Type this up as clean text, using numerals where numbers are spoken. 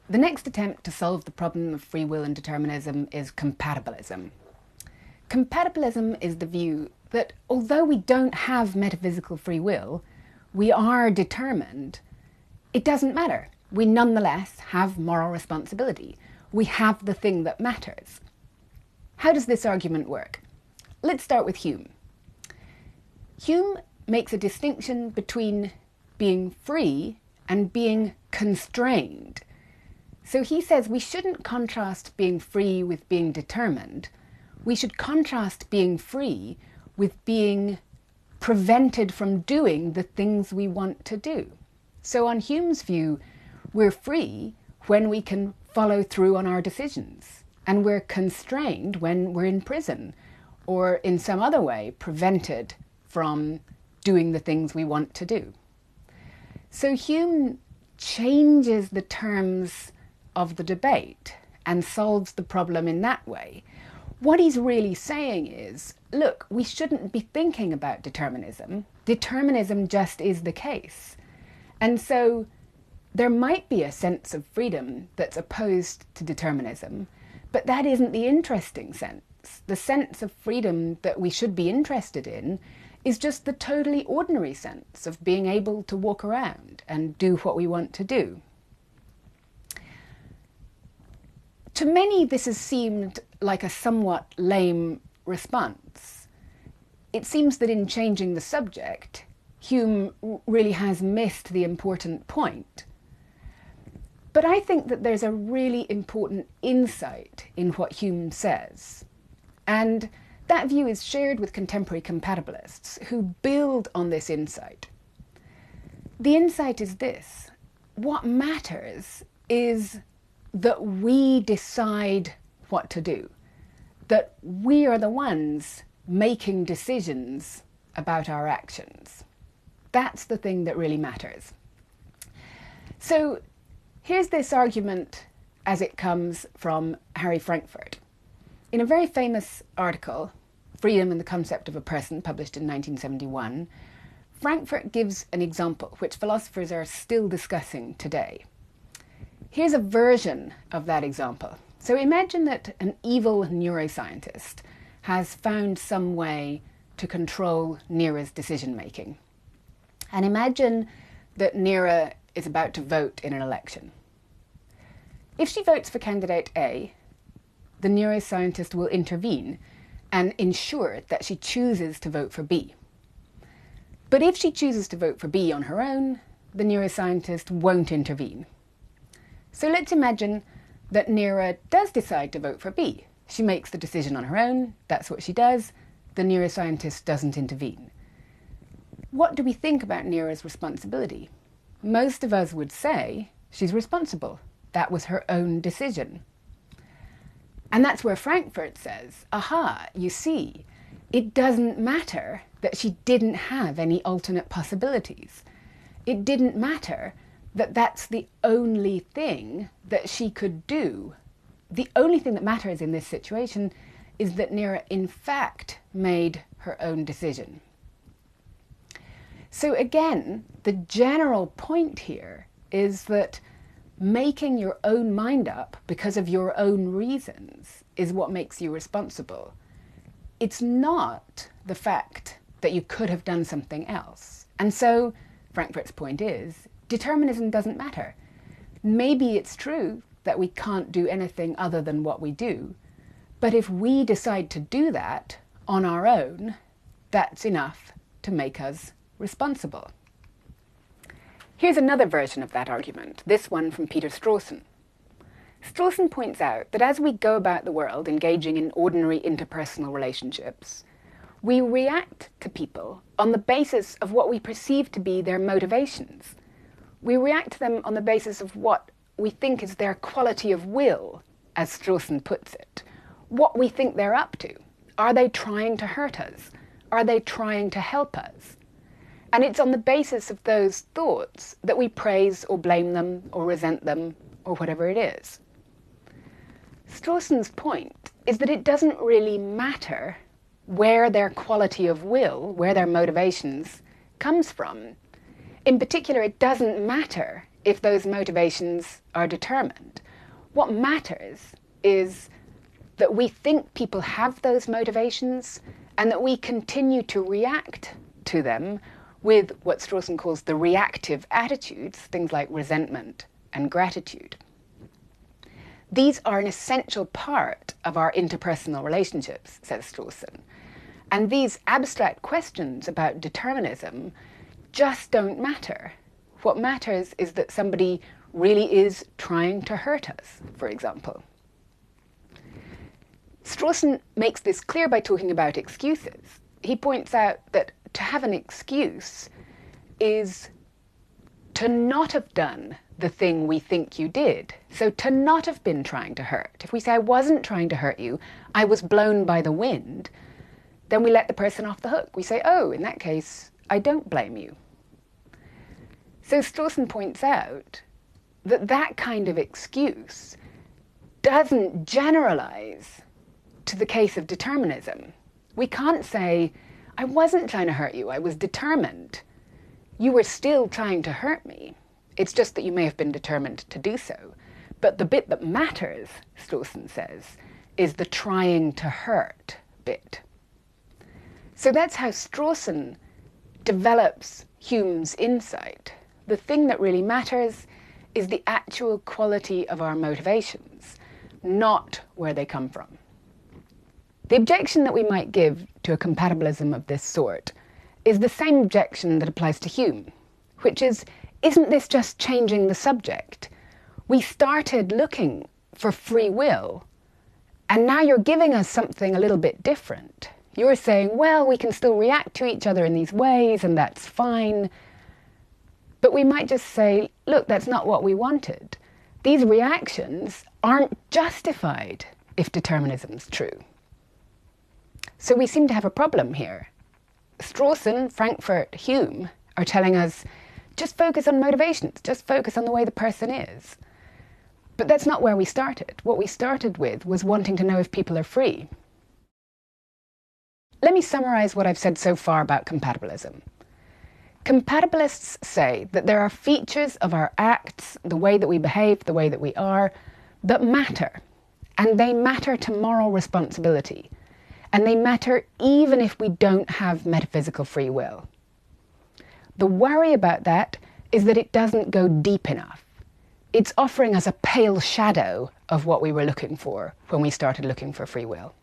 The next attempt to solve the problem of free will and determinism is compatibilism. Compatibilism is the view that although we don't have metaphysical free will, we are determined. It doesn't matter. We nonetheless have moral responsibility. We have the thing that matters. How does this argument work? Let's start with Hume. Hume makes a distinction between being free and being constrained. So he says we shouldn't contrast being free with being determined. We should contrast being free with being prevented from doing the things we want to do. So on Hume's view, we're free when we can follow through on our decisions, and we're constrained when we're in prison or in some other way prevented from doing the things we want to do. So Hume changes the terms of the debate and solves the problem in that way. What he's really saying is, look, we shouldn't be thinking about determinism. Determinism just is the case. And so there might be a sense of freedom that's opposed to determinism, but that isn't the interesting sense. The sense of freedom that we should be interested in is just the totally ordinary sense of being able to walk around and do what we want to do. To many, this has seemed like a somewhat lame response. It seems that in changing the subject, Hume really has missed the important point. But I think that there's a really important insight in what Hume says. And that view is shared with contemporary compatibilists who build on this insight. The insight is this: what matters is that we decide what to do, that we are the ones making decisions about our actions. That's the thing that really matters. So here's this argument as it comes from Harry Frankfurt. In a very famous article, Freedom and the Concept of a Person, published in 1971, Frankfurt gives an example which philosophers are still discussing today. Here's a version of that example. So imagine that an evil neuroscientist has found some way to control Neera's decision-making. And imagine that Neera is about to vote in an election. If she votes for candidate A, the neuroscientist will intervene and ensure that she chooses to vote for B. But if she chooses to vote for B on her own, the neuroscientist won't intervene. So let's imagine that Neera does decide to vote for B. She makes the decision on her own, that's what she does, the neuroscientist doesn't intervene. What do we think about Neera's responsibility? Most of us would say she's responsible. That was her own decision. And that's where Frankfurt says, aha, you see, it doesn't matter that she didn't have any alternate possibilities. It didn't matter that that's the only thing that she could do. The only thing that matters in this situation is that Neera in fact made her own decision. So again, the general point here is that making your own mind up because of your own reasons is what makes you responsible. It's not the fact that you could have done something else. And so Frankfurt's point is, determinism doesn't matter. Maybe it's true that we can't do anything other than what we do, but if we decide to do that on our own, that's enough to make us responsible. Here's another version of that argument, this one from Peter Strawson. Strawson points out that as we go about the world engaging in ordinary interpersonal relationships, we react to people on the basis of what we perceive to be their motivations. We react to them on the basis of what we think is their quality of will, as Strawson puts it. What we think they're up to. Are they trying to hurt us? Are they trying to help us? And it's on the basis of those thoughts that we praise or blame them or resent them or whatever it is. Strawson's point is that it doesn't really matter where their quality of will, where their motivations comes from. In particular, it doesn't matter if those motivations are determined. What matters is that we think people have those motivations and that we continue to react to them with what Strawson calls the reactive attitudes, things like resentment and gratitude. These are an essential part of our interpersonal relationships, says Strawson. And these abstract questions about determinism just don't matter. What matters is that somebody really is trying to hurt us, for example. Strawson makes this clear by talking about excuses. He points out that to have an excuse is to not have done the thing we think you did. So to not have been trying to hurt. If we say, I wasn't trying to hurt you, I was blown by the wind, then we let the person off the hook. We say, oh, in that case, I don't blame you. So Strawson points out that that kind of excuse doesn't generalize to the case of determinism. We can't say, I wasn't trying to hurt you, I was determined. You were still trying to hurt me. It's just that you may have been determined to do so. But the bit that matters, Strawson says, is the trying to hurt bit. So that's how Strawson develops Hume's insight. The thing that really matters is the actual quality of our motivations, not where they come from. The objection that we might give to a compatibilism of this sort is the same objection that applies to Hume, which is, isn't this just changing the subject? We started looking for free will, and now you're giving us something a little bit different. You're saying, well, we can still react to each other in these ways, and that's fine. But we might just say, look, that's not what we wanted. These reactions aren't justified if determinism's true. So we seem to have a problem here. Strawson, Frankfurt, Hume are telling us, just focus on motivations, just focus on the way the person is. But that's not where we started. What we started with was wanting to know if people are free. Let me summarize what I've said so far about compatibilism. Compatibilists say that there are features of our acts, the way that we behave, the way that we are, that matter. And they matter to moral responsibility. And they matter even if we don't have metaphysical free will. The worry about that is that it doesn't go deep enough. It's offering us a pale shadow of what we were looking for when we started looking for free will.